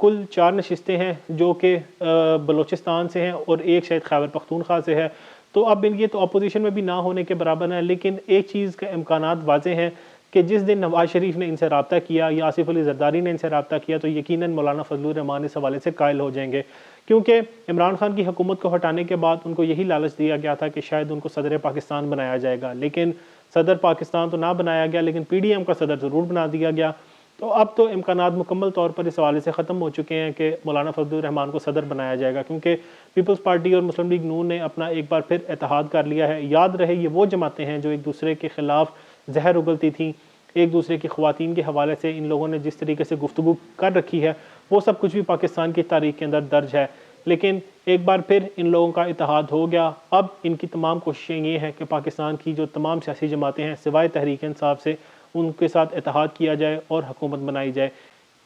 کل 4 نشستیں ہیں جو کہ بلوچستان سے ہیں اور ایک شاید خیبر پختونخوا سے ہے. تو اب یہ تو اپوزیشن میں بھی نہ ہونے کے برابر ہے. لیکن ایک چیز کا امکانات واضح ہیں کہ جس دن نواز شریف نے ان سے رابطہ کیا یا آصف علی زرداری نے ان سے رابطہ کیا تو یقیناً مولانا فضل الرحمان اس حوالے سے قائل ہو جائیں گے, کیونکہ عمران خان کی حکومت کو ہٹانے کے بعد ان کو یہی لالچ دیا گیا تھا کہ شاید ان کو صدر پاکستان بنایا جائے گا. لیکن صدر پاکستان تو نہ بنایا گیا, لیکن پی ڈی ایم کا صدر ضرور بنا دیا گیا. تو اب تو امکانات مکمل طور پر اس حوالے سے ختم ہو چکے ہیں کہ مولانا فضل الرحمان کو صدر بنایا جائے گا, کیونکہ پیپلز پارٹی اور مسلم لیگ نون نے اپنا ایک بار پھر اتحاد کر لیا ہے. یاد رہے یہ وہ جماعتیں ہیں جو ایک دوسرے کے خلاف زہر اگلتی تھیں, ایک دوسرے کی خواتین کے حوالے سے ان لوگوں نے جس طریقے سے گفتگو کر رکھی ہے وہ سب کچھ بھی پاکستان کی تاریخ کے اندر درج ہے. لیکن ایک بار پھر ان لوگوں کا اتحاد ہو گیا. اب ان کی تمام کوششیں یہ ہیں کہ پاکستان کی جو تمام سیاسی جماعتیں ہیں سوائے تحریک انصاف سے ان کے ساتھ اتحاد کیا جائے اور حکومت بنائی جائے,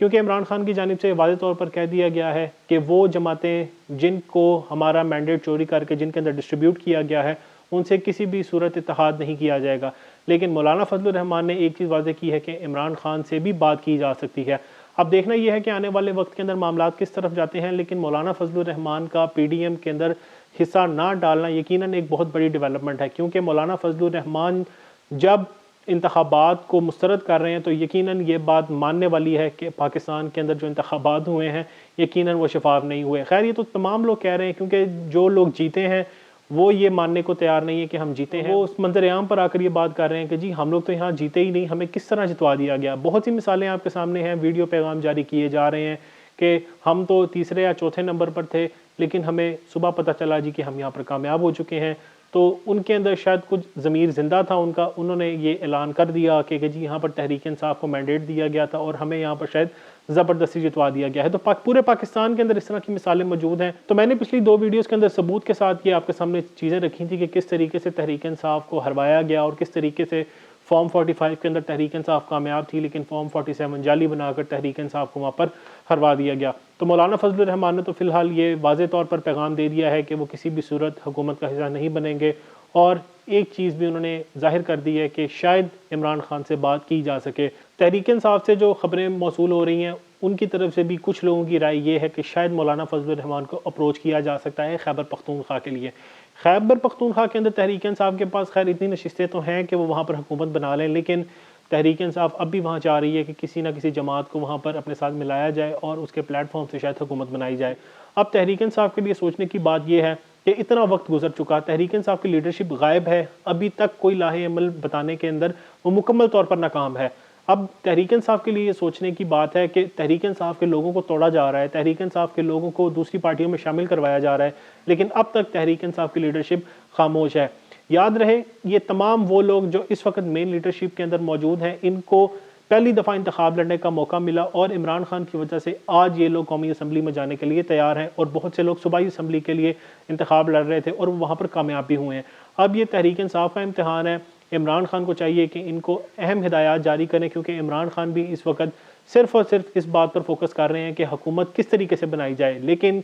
کیونکہ عمران خان کی جانب سے واضح طور پر کہہ دیا گیا ہے کہ وہ جماعتیں جن کو ہمارا مینڈیٹ چوری کر کے جن کے اندر ڈسٹریبیوٹ کیا گیا ہے ان سے کسی بھی صورت اتحاد نہیں کیا جائے گا. لیکن مولانا فضل الرحمان نے ایک چیز واضح کی ہے کہ عمران خان سے بھی بات کی جا سکتی ہے. اب دیکھنا یہ ہے کہ آنے والے وقت کے اندر معاملات کس طرف جاتے ہیں, لیکن مولانا فضل الرحمان کا پی ڈی ایم کے اندر حصہ نہ ڈالنا یقیناً ایک بہت بڑی ڈیولپمنٹ ہے, کیونکہ مولانا فضل الرحمان جب انتخابات کو مسترد کر رہے ہیں تو یقیناً یہ بات ماننے والی ہے کہ پاکستان کے اندر جو انتخابات ہوئے ہیں یقیناً وہ شفاف نہیں ہوئے. خیر یہ تو تمام لوگ کہہ رہے ہیں, کیونکہ جو لوگ جیتے ہیں وہ یہ ماننے کو تیار نہیں ہے کہ ہم جیتے ہیں. وہ اس منظر عام پر آ کر یہ بات کر رہے ہیں کہ جی ہم لوگ تو یہاں جیتے ہی نہیں, ہمیں کس طرح جتوا دیا گیا. بہت سی مثالیں آپ کے سامنے ہیں, ویڈیو پیغام جاری کیے جا رہے ہیں کہ ہم تو تیسرے یا چوتھے نمبر پر تھے لیکن ہمیں صبح پتہ چلا جی کہ ہم یہاں پر کامیاب ہو چکے ہیں. تو ان کے اندر شاید کچھ ضمیر زندہ تھا ان کا, انہوں نے یہ اعلان کر دیا کہ جی یہاں پر تحریک انصاف کو مینڈیٹ دیا گیا تھا اور ہمیں یہاں پر شاید زبردستی جتوا دیا گیا ہے. تو پورے پاکستان کے اندر اس طرح کی مثالیں موجود ہیں. تو میں نے پچھلی 2 ویڈیوز کے اندر ثبوت کے ساتھ یہ آپ کے سامنے چیزیں رکھی تھی کہ کس طریقے سے تحریک انصاف کو ہروایا گیا اور کس طریقے سے فارم 45 کے اندر تحریک انصاف کامیاب تھی لیکن فارم 47 جعلی بنا کر تحریک انصاف کو وہاں پر ہروا دیا گیا. تو مولانا فضل الرحمان نے تو فی الحال یہ واضح طور پر پیغام دے دیا ہے کہ وہ کسی بھی صورت حکومت کا حصہ نہیں بنیں گے, اور ایک چیز بھی انہوں نے ظاہر کر دی ہے کہ شاید عمران خان سے بات کی جا سکے. تحریک انصاف سے جو خبریں موصول ہو رہی ہیں ان کی طرف سے بھی کچھ لوگوں کی رائے یہ ہے کہ شاید مولانا فضل الرحمان کو اپروچ کیا جا سکتا ہے خیبر پختونخوا کے لیے. خیبر پختونخوا کے اندر تحریک انصاف کے پاس خیر اتنی نشستیں تو ہیں کہ وہ وہاں پر حکومت بنا لیں, لیکن تحریک انصاف اب بھی وہاں چاہ رہی ہے کہ کسی نہ کسی جماعت کو وہاں پر اپنے ساتھ ملایا جائے اور اس کے پلیٹ فارم سے شاید حکومت بنائی جائے. اب تحریک انصاف کے لیے سوچنے کی بات یہ ہے کہ اتنا وقت گزر چکا, تحریک انصاف کی لیڈرشپ غائب ہے, ابھی تک کوئی لاہ عمل بتانے کے اندر وہ مکمل طور پر ناکام ہے. اب تحریک انصاف کے لیے یہ سوچنے کی بات ہے کہ تحریک انصاف کے لوگوں کو توڑا جا رہا ہے, تحریک انصاف کے لوگوں کو دوسری پارٹیوں میں شامل کروایا جا رہا ہے, لیکن اب تک تحریک انصاف کی لیڈرشپ خاموش ہے. یاد رہے یہ تمام وہ لوگ جو اس وقت مین لیڈرشپ کے اندر موجود ہیں ان کو پہلی دفعہ انتخاب لڑنے کا موقع ملا اور عمران خان کی وجہ سے آج یہ لوگ قومی اسمبلی میں جانے کے لیے تیار ہیں, اور بہت سے لوگ صوبائی اسمبلی کے لیے انتخاب لڑ رہے تھے اور وہاں پر کامیاب بھی ہوئے ہیں. اب یہ تحریک انصاف کا امتحان ہے. عمران خان کو چاہیے کہ ان کو اہم ہدایات جاری کریں, کیونکہ عمران خان بھی اس وقت صرف اور صرف اس بات پر فوکس کر رہے ہیں کہ حکومت کس طریقے سے بنائی جائے. لیکن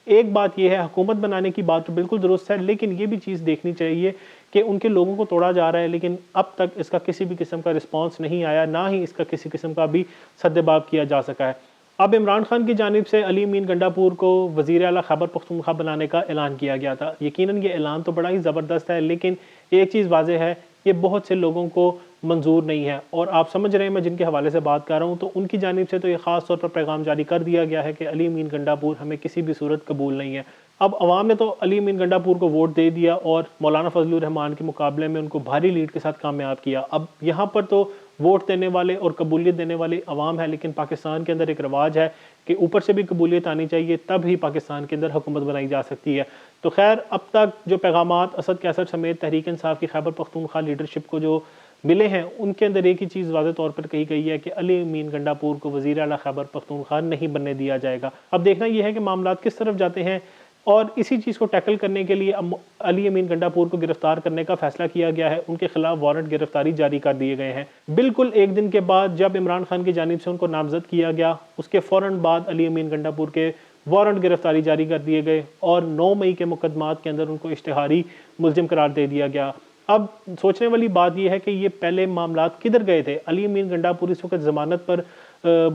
ایک بات یہ ہے, حکومت بنانے کی بات تو بالکل درست ہے, لیکن یہ بھی چیز دیکھنی چاہیے کہ ان کے لوگوں کو توڑا جا رہا ہے لیکن اب تک اس کا کسی بھی قسم کا رسپانس نہیں آیا, نہ ہی اس کا کسی قسم کا بھی سدباب کیا جا سکا ہے. اب عمران خان کی جانب سے علی امین گنڈا پور کو وزیر اعلیٰ خیبر پختونخوا بنانے کا اعلان کیا گیا تھا. یقیناً یہ اعلان تو بڑا ہی زبردست ہے, لیکن ایک چیز واضح ہے یہ بہت سے لوگوں کو منظور نہیں ہے, اور آپ سمجھ رہے ہیں میں جن کے حوالے سے بات کر رہا ہوں, تو ان کی جانب سے تو یہ خاص طور پر پیغام جاری کر دیا گیا ہے کہ علی امین گنڈا پور ہمیں کسی بھی صورت قبول نہیں ہے. اب عوام نے تو علی امین گنڈا پور کو ووٹ دے دیا اور مولانا فضل الرحمان کے مقابلے میں ان کو بھاری لیڈ کے ساتھ کامیاب کیا. اب یہاں پر تو ووٹ دینے والے اور قبولیت دینے والے عوام ہے, لیکن پاکستان کے اندر ایک رواج ہے کہ اوپر سے بھی قبولیت آنی چاہیے تب ہی پاکستان کے اندر حکومت بنائی جا سکتی ہے. تو خیر اب تک جو پیغامات اسد کیسر سمیت تحریک انصاف کی خیبر پختونخوا لیڈرشپ کو جو ملے ہیں ان کے اندر ایک ہی چیز واضح طور پر کہی گئی ہے کہ علی امین گنڈا پور کو وزیر اعلیٰ خیبر پختونخوا نہیں بننے دیا جائے گا. اب دیکھنا یہ ہے کہ معاملات کس طرف جاتے ہیں, اور اسی چیز کو ٹیکل کرنے کے لیے علی امین گنڈا پور کو گرفتار کرنے کا فیصلہ کیا گیا ہے. ان کے خلاف وارنٹ گرفتاری جاری کر دیے گئے ہیں. بالکل ایک دن کے بعد جب عمران خان کی جانب سے ان کو نامزد کیا گیا, اس کے فوراً بعد علی امین گنڈا پور کے وارنٹ گرفتاری جاری کر دیے گئے اور 9 مئی کے مقدمات کے اندر ان کو اشتہاری ملزم قرار دے دیا گیا. اب سوچنے والی بات یہ ہے کہ یہ پہلے معاملات کدھر گئے تھے. علی امین گنڈا پور اس وقت ضمانت پر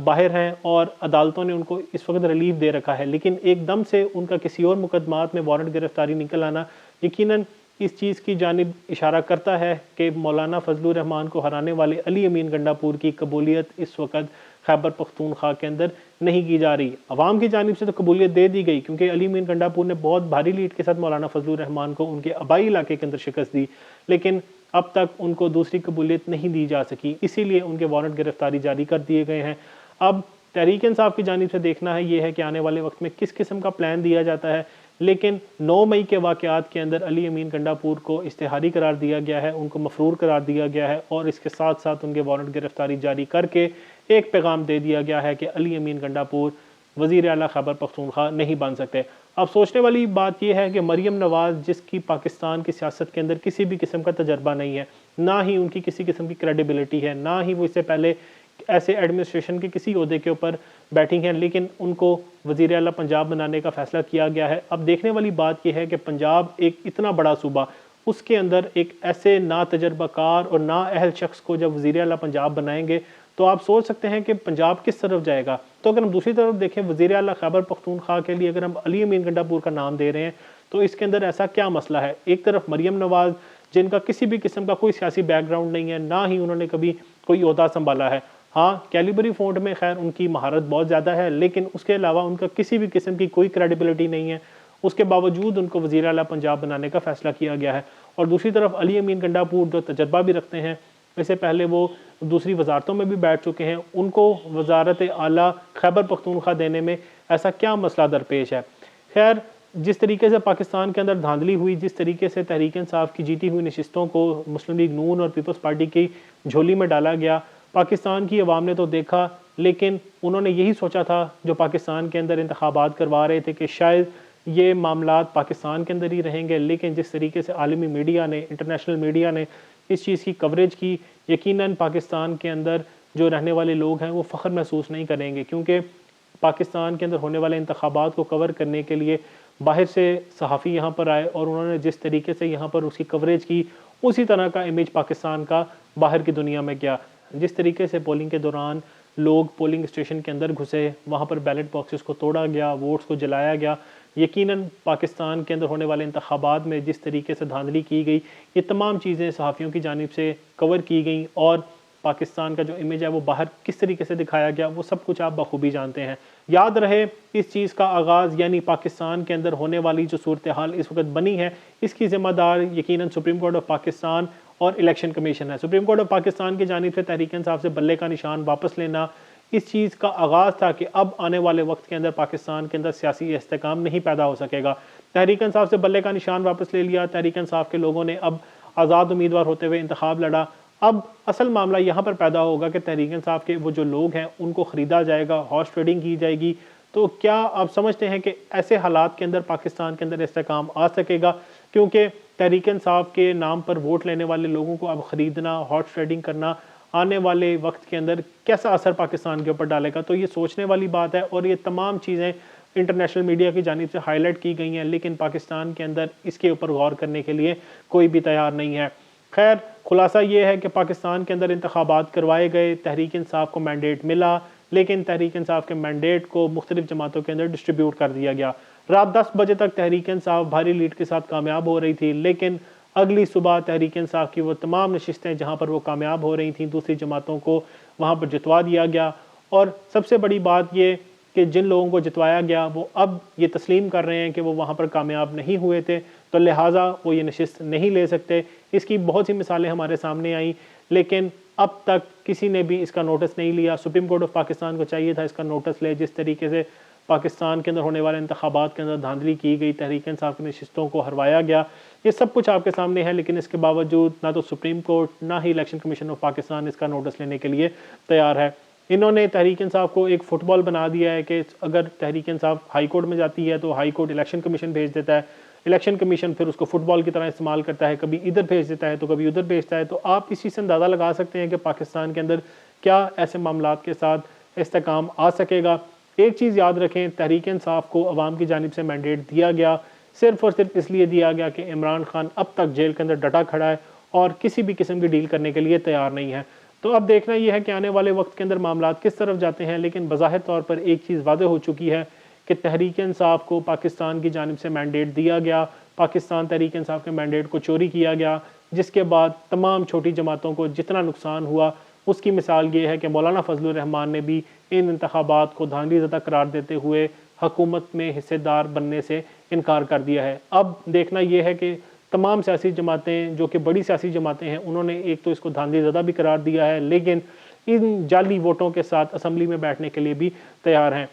باہر ہیں اور عدالتوں نے ان کو اس وقت ریلیف دے رکھا ہے، لیکن ایک دم سے ان کا کسی اور مقدمات میں وارنٹ گرفتاری نکل آنا یقیناً اس چیز کی جانب اشارہ کرتا ہے کہ مولانا فضل الرحمان کو ہرانے والے علی امین گنڈا پور کی قبولیت اس وقت خیبر پختونخوا کے اندر نہیں کی جا رہی۔ عوام کی جانب سے تو قبولیت دے دی گئی کیونکہ علی امین گنڈا پور نے بہت بھاری لیڈ کے ساتھ مولانا فضل الرحمان کو ان کے آبائی علاقے کے اندر شکست دی، لیکن اب تک ان کو دوسری قبولیت نہیں دی جا سکی، اسی لیے ان کے وارنٹ گرفتاری جاری کر دیے گئے ہیں۔ اب تحریک انصاف کی جانب سے دیکھنا ہے یہ ہے کہ آنے والے وقت میں کس قسم کا پلان دیا جاتا ہے، لیکن 9 مئی کے واقعات کے اندر علی امین گنڈا پور کو اشتہاری قرار دیا گیا ہے، ان کو مفرور قرار دیا گیا ہے اور اس کے ساتھ ساتھ ان کے وارنٹ گرفتاری جاری کر کے ایک پیغام دے دیا گیا ہے کہ علی امین گنڈا پور وزیر اعلیٰ خیبر پختونخوا نہیں بن سکتے۔ اب سوچنے والی بات یہ ہے کہ مریم نواز جس کی پاکستان کی سیاست کے اندر کسی بھی قسم کا تجربہ نہیں ہے، نہ ہی ان کی کسی قسم کی کریڈیبلٹی ہے، نہ ہی وہ اس سے پہلے ایسے ایڈمنسٹریشن کے کسی عہدے کے اوپر بیٹھی ہیں، لیکن ان کو وزیر اعلیٰ پنجاب بنانے کا فیصلہ کیا گیا ہے۔ اب دیکھنے والی بات یہ ہے کہ پنجاب ایک اتنا بڑا صوبہ، اس کے اندر ایک ایسے نا تجربہ کار اور نا اہل شخص کو جب وزیر اعلیٰ پنجاب بنائیں گے تو آپ سوچ سکتے ہیں کہ پنجاب کس طرف جائے گا۔ تو اگر ہم دوسری طرف دیکھیں وزیر اعلیٰ خیبر پختونخوا کے لیے اگر ہم علی امین گنڈا پور کا نام دے رہے ہیں تو اس کے اندر ایسا کیا مسئلہ ہے؟ ایک طرف مریم نواز جن کا کسی بھی قسم کا کوئی سیاسی بیک گراؤنڈ نہیں ہے، نہ ہی انہوں نے کبھی کوئی عہدہ سنبھالا ہے، ہاں کیلیبری فونٹ میں خیر ان کی مہارت بہت زیادہ ہے، لیکن اس کے علاوہ ان کا کسی بھی قسم کی کوئی کریڈیبلٹی نہیں ہے، اس کے باوجود ان کو وزیر اعلیٰ پنجاب بنانے کا فیصلہ کیا گیا ہے۔ اور دوسری طرف علی امین گنڈا پور جو تجربہ بھی رکھتے ہیں، اس سے پہلے وہ دوسری وزارتوں میں بھی بیٹھ چکے ہیں، ان کو وزارت اعلیٰ خیبر پختونخوا دینے میں ایسا کیا مسئلہ درپیش ہے؟ خیر، جس طریقے سے پاکستان کے اندر دھاندلی ہوئی، جس طریقے سے تحریک انصاف کی جیتی ہوئی نشستوں کو مسلم لیگ نون اور پیپلز پارٹی کی جھولی میں ڈالا گیا، پاکستان کی عوام نے تو دیکھا، لیکن انہوں نے یہی سوچا تھا جو پاکستان کے اندر انتخابات کروا رہے تھے کہ شاید یہ معاملات پاکستان کے اندر ہی رہیں گے، لیکن جس طریقے سے عالمی میڈیا نے، انٹرنیشنل میڈیا نے اس چیز کی کوریج کی، یقیناً پاکستان کے اندر جو رہنے والے لوگ ہیں وہ فخر محسوس نہیں کریں گے، کیونکہ پاکستان کے اندر ہونے والے انتخابات کو کور کرنے کے لیے باہر سے صحافی یہاں پر آئے اور انہوں نے جس طریقے سے یہاں پر اس کی کوریج کی، اسی طرح کا امیج پاکستان کا باہر کی دنیا میں گیا۔ جس طریقے سے پولنگ کے دوران لوگ پولنگ اسٹیشن کے اندر گھسے، وہاں پر بیلٹ باکسز کو توڑا گیا، ووٹس کو جلایا گیا، یقیناً پاکستان کے اندر ہونے والے انتخابات میں جس طریقے سے دھاندلی کی گئی، یہ تمام چیزیں صحافیوں کی جانب سے کور کی گئیں اور پاکستان کا جو امیج ہے وہ باہر کس طریقے سے دکھایا گیا وہ سب کچھ آپ بخوبی جانتے ہیں۔ یاد رہے اس چیز کا آغاز یعنی پاکستان کے اندر ہونے والی جو صورتحال اس وقت بنی ہے، اس کی ذمہ دار یقیناً سپریم کورٹ آف پاکستان اور الیکشن کمیشن ہے۔ سپریم کورٹ آف پاکستان کی جانب سے تحریک انصاف سے بلے کا نشان واپس لینا اس چیز کا آغاز تھا کہ اب آنے والے وقت کے اندر پاکستان کے اندر سیاسی استحکام نہیں پیدا ہو سکے گا۔ تحریک انصاف سے بلے کا نشان واپس لے لیا، تحریک انصاف کے لوگوں نے اب آزاد امیدوار ہوتے ہوئے انتخاب لڑا۔ اب اصل معاملہ یہاں پر پیدا ہوگا کہ تحریک انصاف کے وہ جو لوگ ہیں ان کو خریدا جائے گا، ہارس ٹریڈنگ کی جائے گی۔ تو کیا آپ سمجھتے ہیں کہ ایسے حالات کے اندر پاکستان کے اندر استحکام آ سکے گا؟ کیونکہ تحریک انصاف کے نام پر ووٹ لینے والے لوگوں کو اب خریدنا، ہارس ٹریڈنگ کرنا آنے والے وقت کے اندر کیسا اثر پاکستان کے اوپر ڈالے گا؟ تو یہ سوچنے والی بات ہے اور یہ تمام چیزیں انٹرنیشنل میڈیا کی جانب سے ہائی لائٹ کی گئی ہیں، لیکن پاکستان کے اندر اس کے اوپر غور کرنے کے لیے کوئی بھی تیار نہیں ہے۔ خیر، خلاصہ یہ ہے کہ پاکستان کے اندر انتخابات کروائے گئے، تحریک انصاف کو مینڈیٹ ملا، لیکن تحریک انصاف کے مینڈیٹ کو مختلف جماعتوں کے اندر ڈسٹریبیوٹ کر دیا گیا۔ رات 10 بجے تک تحریک انصاف بھاری لیڈ کے ساتھ کامیاب ہو رہی تھی، لیکن اگلی صبح تحریک انصاف کی وہ تمام نشستیں جہاں پر وہ کامیاب ہو رہی تھیں دوسری جماعتوں کو وہاں پر جتوا دیا گیا۔ اور سب سے بڑی بات یہ کہ جن لوگوں کو جتوایا گیا وہ اب یہ تسلیم کر رہے ہیں کہ وہ وہاں پر کامیاب نہیں ہوئے تھے، تو لہٰذا وہ یہ نشست نہیں لے سکتے۔ اس کی بہت سی مثالیں ہمارے سامنے آئیں، لیکن اب تک کسی نے بھی اس کا نوٹس نہیں لیا۔ سپریم کورٹ آف پاکستان کو چاہیے تھا اس کا نوٹس لے۔ جس طریقے سے پاکستان کے اندر ہونے والے انتخابات کے اندر دھاندلی کی گئی، تحریک انصاف کی نشستوں کو ہروایا گیا، یہ سب کچھ آپ کے سامنے ہے، لیکن اس کے باوجود نہ تو سپریم کورٹ نہ ہی الیکشن کمیشن آف پاکستان اس کا نوٹس لینے کے لیے تیار ہے۔ انہوں نے تحریک انصاف کو ایک فٹ بال بنا دیا ہے کہ اگر تحریک انصاف ہائی کورٹ میں جاتی ہے تو ہائی کورٹ الیکشن کمیشن بھیج دیتا ہے، الیکشن کمیشن پھر اس کو فٹ بال کی طرح استعمال کرتا ہے، کبھی ادھر بھیج دیتا ہے تو کبھی ادھر بھیجتا ہے۔ تو آپ اس چیز سے اندازہ لگا سکتے ہیں کہ پاکستان کے اندر کیا ایسے معاملات کے ساتھ استحکام آ سکے گا۔ ایک چیز یاد رکھیں، تحریک انصاف کو عوام کی جانب سے مینڈیٹ دیا گیا، صرف اور صرف اس لیے دیا گیا کہ عمران خان اب تک جیل کے اندر ڈٹا کھڑا ہے اور کسی بھی قسم کی ڈیل کرنے کے لیے تیار نہیں ہے۔ تو اب دیکھنا یہ ہے کہ آنے والے وقت کے اندر معاملات کس طرف جاتے ہیں، لیکن بظاہر طور پر ایک چیز واضح ہو چکی ہے کہ تحریک انصاف کو پاکستان کی جانب سے مینڈیٹ دیا گیا، پاکستان تحریک انصاف کے مینڈیٹ کو چوری کیا گیا، جس کے بعد تمام چھوٹی جماعتوں کو جتنا نقصان ہوا اس کی مثال یہ ہے کہ مولانا فضل الرحمان نے بھی ان انتخابات کو دھاندلی زدہ قرار دیتے ہوئے حکومت میں حصے دار بننے سے انکار کر دیا ہے۔ اب دیکھنا یہ ہے کہ تمام سیاسی جماعتیں جو کہ بڑی سیاسی جماعتیں ہیں انہوں نے ایک تو اس کو دھاندلی زدہ بھی قرار دیا ہے، لیکن ان جعلی ووٹوں کے ساتھ اسمبلی میں بیٹھنے کے لیے بھی تیار ہیں۔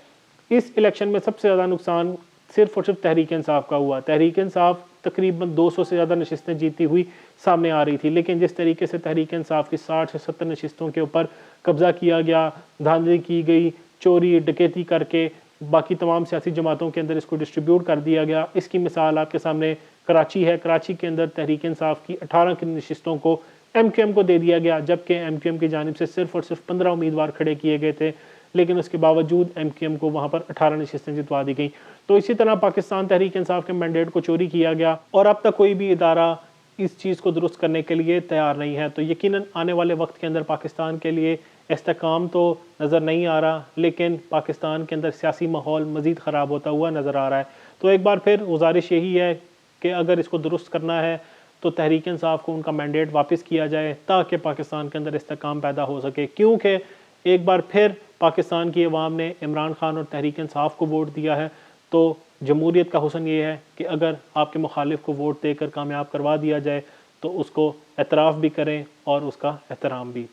اس الیکشن میں سب سے زیادہ نقصان صرف اور صرف تحریک انصاف کا ہوا۔ تحریک انصاف تقریباً 200 سے زیادہ نشستیں جیتی ہوئی سامنے آ رہی تھی، لیکن جس طریقے سے تحریک انصاف کی 60 سے 70 نشستوں کے اوپر قبضہ کیا گیا، دھاندلی کی گئی، چوری ڈکیتی کر کے باقی تمام سیاسی جماعتوں کے اندر اس کو ڈسٹریبیوٹ کر دیا گیا۔ اس کی مثال آپ کے سامنے کراچی ہے۔ کراچی کے اندر تحریک انصاف کی 18 کی نشستوں کو ایم کیو ایم کو دے دیا گیا، جبکہ ایم کیو ایم کی جانب سے صرف اور صرف 15 امیدوار کھڑے کیے گئے تھے، لیکن اس کے باوجود ایم کیو ایم کو وہاں پر 18 نشستیں جتوا دی گئیں۔ تو اسی طرح پاکستان تحریک انصاف کے مینڈیٹ کو چوری کیا گیا اور اب تک کوئی بھی ادارہ اس چیز کو درست کرنے کے لیے تیار نہیں ہے۔ تو یقیناً آنے والے وقت کے اندر پاکستان کے لیے استحکام تو نظر نہیں آ رہا، لیکن پاکستان کے اندر سیاسی ماحول مزید خراب ہوتا ہوا نظر آ رہا ہے۔ تو ایک بار پھر گزارش یہی ہے کہ اگر اس کو درست کرنا ہے تو تحریک انصاف کو ان کا مینڈیٹ واپس کیا جائے تاکہ پاکستان کے اندر استحکام پیدا ہو سکے، کیونکہ ایک بار پھر پاکستان کی عوام نے عمران خان اور تحریک انصاف کو ووٹ دیا ہے۔ تو جمہوریت کا حسن یہ ہے کہ اگر آپ کے مخالف کو ووٹ دے کر کامیاب کروا دیا جائے تو اس کو اعتراف بھی کریں اور اس کا احترام بھی۔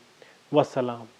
والسلام۔